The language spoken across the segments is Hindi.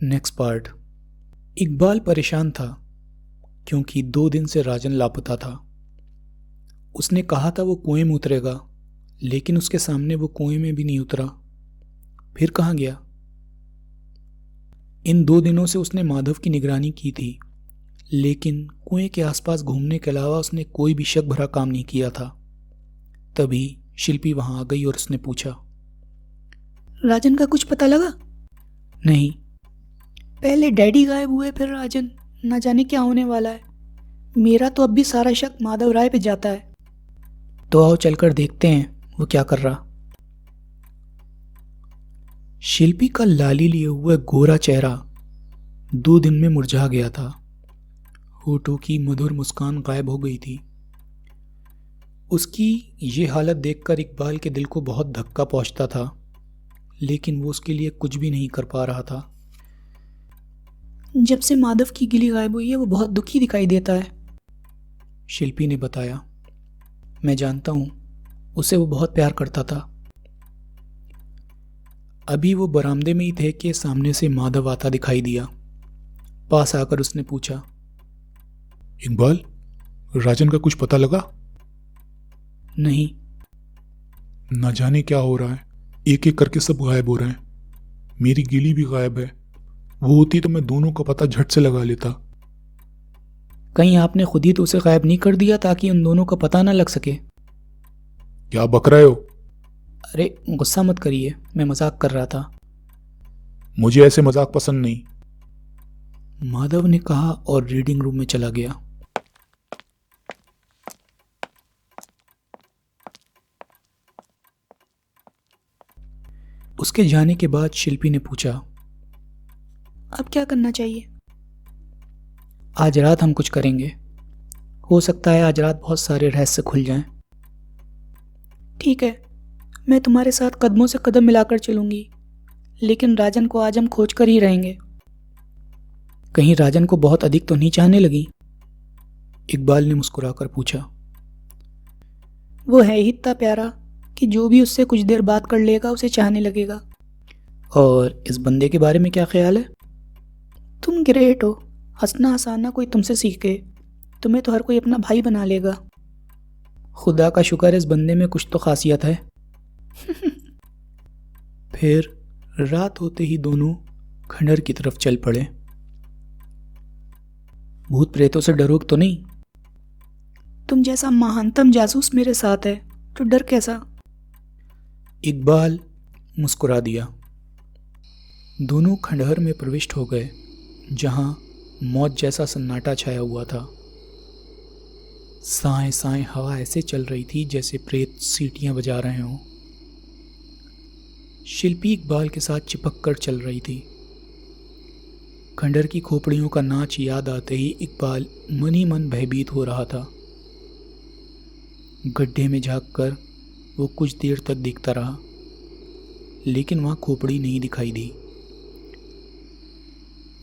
Next part. इकबाल परेशान था क्योंकि 2 दिन से राजन लापता था। उसने कहा था वो कुएं में उतरेगा, लेकिन उसके सामने वो कुएं में भी नहीं उतरा। फिर कहाँ गया? इन 2 दिनों से उसने माधव की निगरानी की थी, लेकिन कुएं के आसपास घूमने के अलावा उसने कोई भी शक भरा काम नहीं किया था। तभी शिल्पी वहां आ गई और उसने पूछा, राजन का कुछ पता लगा? नहीं। पहले डैडी गायब हुए, फिर राजन। ना जाने क्या होने वाला है। मेरा तो अब भी सारा शक माधव राय पे जाता है। तो आओ चलकर देखते हैं वो क्या कर रहा। शिल्पी का लाली लिए हुआ गोरा चेहरा 2 दिन में मुरझा गया था। होठों की मधुर मुस्कान गायब हो गई थी। उसकी ये हालत देखकर इकबाल के दिल को बहुत धक्का पहुंचता था, लेकिन वो उसके लिए कुछ भी नहीं कर पा रहा था। जब से माधव की गिली गायब हुई है वो बहुत दुखी दिखाई देता है। शिल्पी ने बताया, मैं जानता हूं, उसे वो बहुत प्यार करता था। अभी वो बरामदे में ही थे कि सामने से माधव आता दिखाई दिया। पास आकर उसने पूछा, इकबाल, राजन का कुछ पता लगा? नहीं। ना जाने क्या हो रहा है, एक एक करके सब गायब हो रहे हैं। मेरी गिली भी गायब है। वो होती तो मैं दोनों का पता झट से लगा लेता। कहीं आपने खुद ही तो उसे गायब नहीं कर दिया ताकि उन दोनों का पता ना लग सके? क्या बक रहे हो? अरे गुस्सा मत करिए, मैं मजाक कर रहा था। मुझे ऐसे मजाक पसंद नहीं। माधव ने कहा और रीडिंग रूम में चला गया। उसके जाने के बाद शिल्पी ने पूछा, अब क्या करना चाहिए? आज रात हम कुछ करेंगे। हो सकता है आज रात बहुत सारे रहस्य खुल जाएं। ठीक है, मैं तुम्हारे साथ कदमों से कदम मिलाकर चलूंगी, लेकिन राजन को आज हम खोज कर ही रहेंगे। कहीं राजन को बहुत अधिक तो नहीं चाहने लगी? इकबाल ने मुस्कुराकर पूछा। वो है ही इतना प्यारा कि जो भी उससे कुछ देर बात कर लेगा उसे चाहने लगेगा। और इस बंदे के बारे में क्या ख्याल है? तुम ग्रेट हो। हंसना हंसाना कोई तुमसे सीखे। तुम्हें तो हर कोई अपना भाई बना लेगा। खुदा का शुक्र है इस बंदे में कुछ तो खासियत है। फिर रात होते ही दोनों खंडहर की तरफ चल पड़े। भूत प्रेतों से डरोग तो नहीं? तुम जैसा महानतम जासूस मेरे साथ है तो डर कैसा? इकबाल मुस्कुरा दिया। दोनों खंडहर में प्रविष्ट हो गए, जहां मौत जैसा सन्नाटा छाया हुआ था। साए साए हवा ऐसे चल रही थी जैसे प्रेत सीटियां बजा रहे हों। शिल्पी इकबाल के साथ चिपक कर चल रही थी। खंडहर की खोपड़ियों का नाच याद आते ही इकबाल मन ही मन भयभीत हो रहा था। गड्ढे में झांककर वो कुछ देर तक देखता रहा, लेकिन वहां खोपड़ी नहीं दिखाई दी।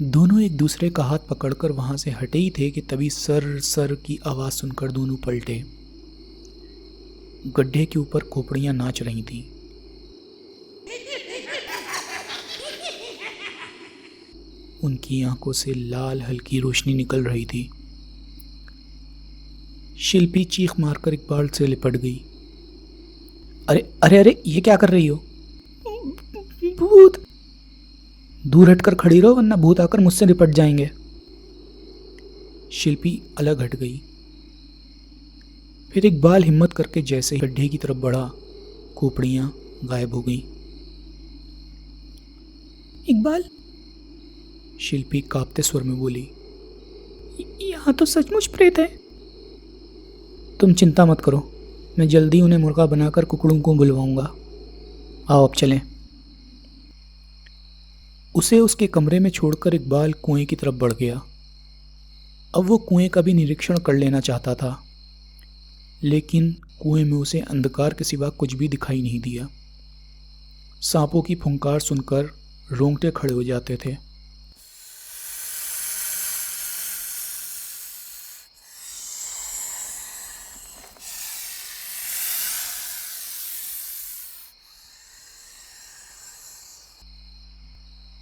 दोनों एक दूसरे का हाथ पकड़कर वहां से हटे ही थे कि तभी सर सर की आवाज सुनकर दोनों पलटे। गड्ढे के ऊपर खोपड़ियां नाच रही थीं। उनकी आंखों से लाल हल्की रोशनी निकल रही थी। शिल्पी चीख मारकर इकबाल से लिपट गई। अरे अरे अरे, ये क्या कर रही हो? भूत! दूर हटकर खड़ी रहो वरना भूत आकर मुझसे लिपट जाएंगे। शिल्पी अलग हट गई। फिर इकबाल हिम्मत करके जैसे ही गड्ढे की तरफ बढ़ा, खोपड़ियां गायब हो गईं। इकबाल, शिल्पी कांपते स्वर में बोली, यहाँ तो सचमुच प्रेत है। तुम चिंता मत करो, मैं जल्दी उन्हें मुर्गा बनाकर कुकड़ों को बुलवाऊंगा। आओ अब चलें। उसे उसके कमरे में छोड़कर इकबाल कुएं की तरफ बढ़ गया। अब वो कुएं का भी निरीक्षण कर लेना चाहता था, लेकिन कुएं में उसे अंधकार के सिवा कुछ भी दिखाई नहीं दिया। सांपों की फुंकार सुनकर रोंगटे खड़े हो जाते थे।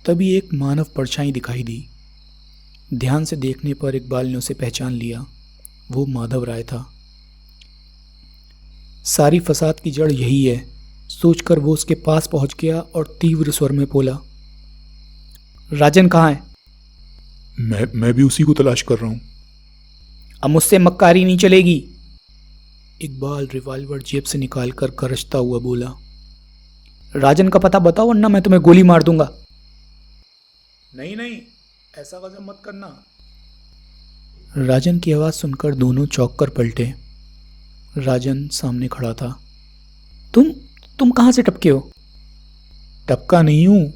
तभी एक मानव परछाई दिखाई दी। ध्यान से देखने पर इकबाल ने उसे पहचान लिया। वो माधव राय था। सारी फसाद की जड़ यही है, सोचकर वो उसके पास पहुंच गया और तीव्र स्वर में बोला, राजन कहाँ है? मैं भी उसी को तलाश कर रहा हूँ। अब मुझसे मक्कारी नहीं चलेगी। इकबाल रिवॉल्वर जेब से निकालकर गरजता हुआ बोला, राजन का पता बताओ वरना मैं तुम्हें गोली मार दूंगा। नहीं नहीं, ऐसा गजब मत करना। राजन की आवाज़ सुनकर दोनों चौंक कर पलटे। राजन सामने खड़ा था। तुम कहाँ से टपके हो? टपका नहीं हूँ,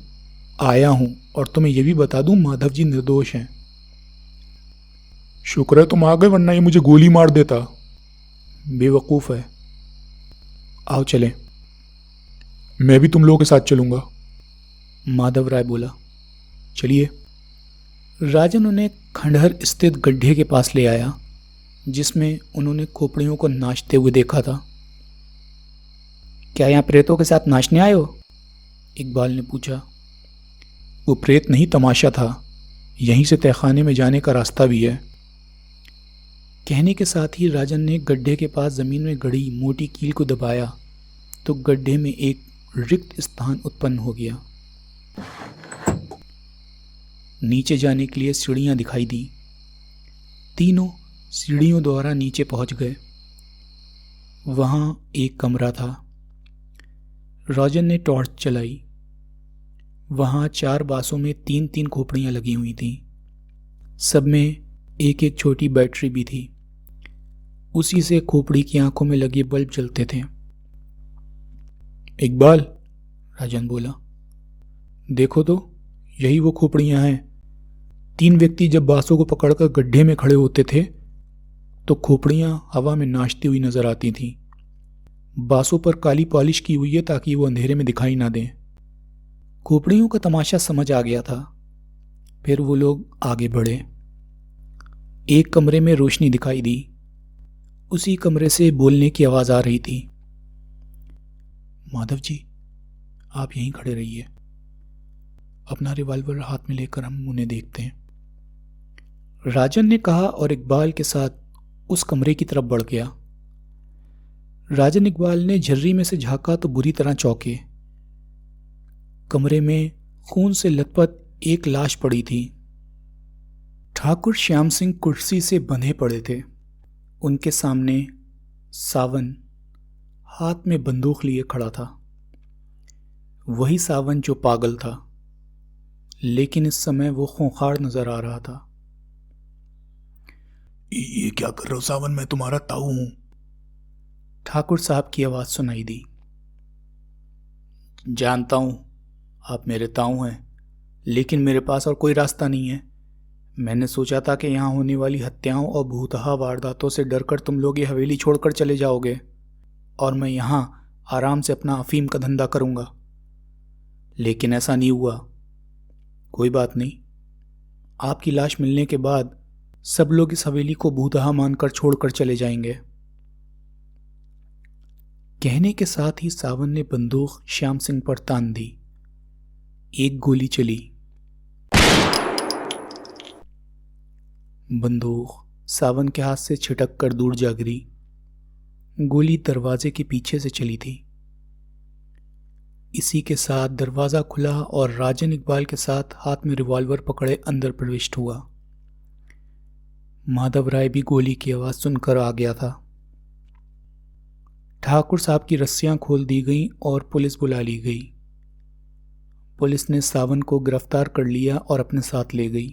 आया हूँ, और तुम्हें यह भी बता दूं माधव जी निर्दोष हैं। शुक्र है तुम आ गए, वरना ये मुझे गोली मार देता। बेवकूफ़ है। आओ चलें। मैं भी तुम लोगों के साथ चलूंगा। माधव राय बोला। चलिए। राजन उन्हें खंडहर स्थित गड्ढे के पास ले आया जिसमें उन्होंने खोपड़ियों को नाचते हुए देखा था। क्या यहाँ प्रेतों के साथ नाचने आए हो? इकबाल ने पूछा। वो प्रेत नहीं, तमाशा था। यहीं से तहखाने में जाने का रास्ता भी है। कहने के साथ ही राजन ने गड्ढे के पास जमीन में गड़ी मोटी कील को दबाया तो गड्ढे में एक रिक्त स्थान उत्पन्न हो गया। नीचे जाने के लिए सीढ़ियां दिखाई दी। तीनों सीढ़ियों द्वारा नीचे पहुंच गए। वहां एक कमरा था। राजन ने टॉर्च चलाई। वहां 4 बासों में 3-3 खोपड़ियां लगी हुई थीं। सब में एक एक छोटी बैटरी भी थी। उसी से खोपड़ी की आंखों में लगे बल्ब जलते थे। इकबाल, राजन बोला, देखो तो, यही वो खोपड़ियां हैं। 3 व्यक्ति जब बांसों को पकड़कर गड्ढे में खड़े होते थे तो खोपड़ियां हवा में नाचती हुई नजर आती थीं। बांसों पर काली पॉलिश की हुई है ताकि वो अंधेरे में दिखाई ना दें। खोपड़ियों का तमाशा समझ आ गया था। फिर वो लोग आगे बढ़े। एक कमरे में रोशनी दिखाई दी। उसी कमरे से बोलने की आवाज आ रही थी। माधव जी, आप यहीं खड़े रहिए। अपना रिवॉल्वर हाथ में लेकर हम उन्हें देखते हैं। राजन ने कहा और इकबाल के साथ उस कमरे की तरफ बढ़ गया। राजन इकबाल ने झर्री में से झांका तो बुरी तरह चौंके। कमरे में खून से लथपथ एक लाश पड़ी थी। ठाकुर श्याम सिंह कुर्सी से बंधे पड़े थे। उनके सामने सावन हाथ में बंदूक लिए खड़ा था। वही सावन जो पागल था, लेकिन इस समय वो खूंखार नजर आ रहा था। ये क्या कर रहे हो सावन? मैं तुम्हारा ताऊ हूं। ठाकुर साहब की आवाज सुनाई दी। जानता हूं आप मेरे ताऊ हैं, लेकिन मेरे पास और कोई रास्ता नहीं है। मैंने सोचा था कि यहाँ होने वाली हत्याओं और भूतहा वारदातों से डरकर तुम लोग ये हवेली छोड़कर चले जाओगे और मैं यहाँ आराम से अपना अफीम का धंधा करूँगा, लेकिन ऐसा नहीं हुआ। कोई बात नहीं, आपकी लाश मिलने के बाद सब लोग इस हवेली को भूतहा मानकर छोड़कर चले जाएंगे। कहने के साथ ही सावन ने बंदूक श्याम सिंह पर तान दी। एक गोली चली। बंदूक सावन के हाथ से छिटक कर दूर जा गिरी। गोली दरवाजे के पीछे से चली थी। इसी के साथ दरवाजा खुला और राजन इकबाल के साथ हाथ में रिवॉल्वर पकड़े अंदर प्रविष्ट हुआ। माधव राय भी गोली की आवाज सुनकर आ गया था। ठाकुर साहब की रस्सियां खोल दी गईं और पुलिस बुला ली गई। पुलिस ने सावन को गिरफ्तार कर लिया और अपने साथ ले गई।